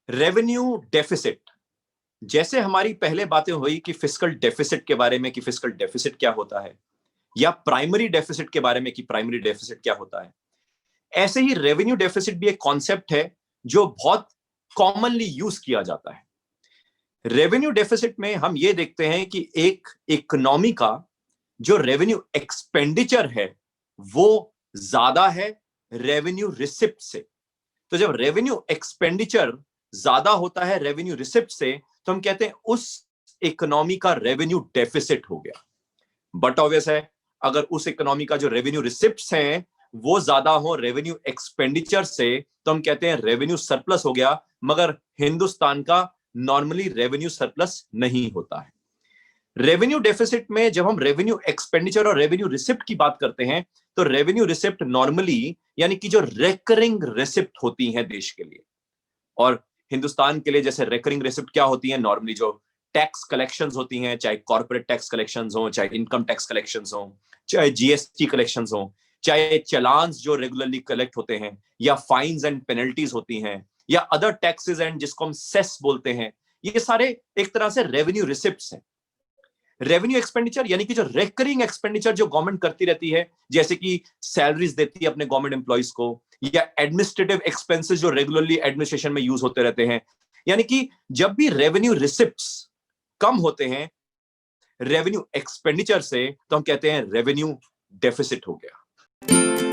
Revenue deficit, जैसे हमारी पहले बातें हुई कि फिस्कल डेफिसिट के बारे में कि फिस्कल डेफिसिट क्या होता है, या प्राइमरी डेफिसिट के बारे में कि प्राइमरी डेफिसिट क्या होता है, ऐसे ही रेवेन्यू डेफिसिट भी एक कॉन्सेप्ट है जो बहुत कॉमनली यूज किया जाता है। रेवेन्यू डेफिसिट में हम ये देखते हैं कि एक इकोनॉमी का जो रेवेन्यू एक्सपेंडिचर है वो ज्यादा है रेवेन्यू रिसिप्ट से। तो जब रेवेन्यू एक्सपेंडिचर ज्यादा होता है रेवेन्यू रिसिप्ट से, तो हम कहते हैं उस इकोनॉमी का रेवेन्यू डेफिसिट हो गया। बट ऑब्वियस है, अगर उस इकोनॉमी का जो रेवेन्यू रिसिप्ट्स हैं वो ज्यादा हो रेवेन्यू एक्सपेंडिचर से, तो हम कहते हैं रेवेन्यू सरप्लस हो गया। मगर हिंदुस्तान का नॉर्मली रेवेन्यू सरप्लस नहीं होता है। रेवेन्यू डेफिसिट में जब हम रेवेन्यू एक्सपेंडिचर और रेवेन्यू रिसिप्ट की बात करते हैं, तो रेवेन्यू रिसिप्ट नॉर्मली यानी कि जो रेकरिंग रिसिप्ट होती हैं देश के लिए, और हिंदुस्तान के लिए जैसे रेकरिंग रिसिप्ट क्या होती है, नॉर्मली जो टैक्स कलेक्शंस होती हैं, चाहे कॉर्पोरेट टैक्स कलेक्शंस हो, चाहे इनकम टैक्स कलेक्शंस हो, चाहे जीएसटी कलेक्शंस हो, चाहे चलान्स जो रेगुलरली कलेक्ट होते हैं, या फाइन्स एंड पेनल्टीज होती हैं, या अदर टैक्सेस एंड जिसको हम सेस बोलते हैं, ये सारे एक तरह से रेवेन्यू रिसिप्ट्स हैं। रेवेन्यू एक्सपेंडिचर यानी कि जो रेकरिंग एक्सपेंडिचर जो गवर्नमेंट करती रहती है, जैसे कि सैलरीज देती है अपने गवर्नमेंट एम्प्लॉइज को, या एडमिनिस्ट्रेटिव एक्सपेंसेस जो रेगुलरली एडमिनिस्ट्रेशन में यूज होते रहते हैं। यानी कि जब भी रेवेन्यू रिसिप्ट्स कम होते हैं रेवेन्यू एक्सपेंडिचर से, तो हम कहते हैं रेवेन्यू डेफिसिट हो गया।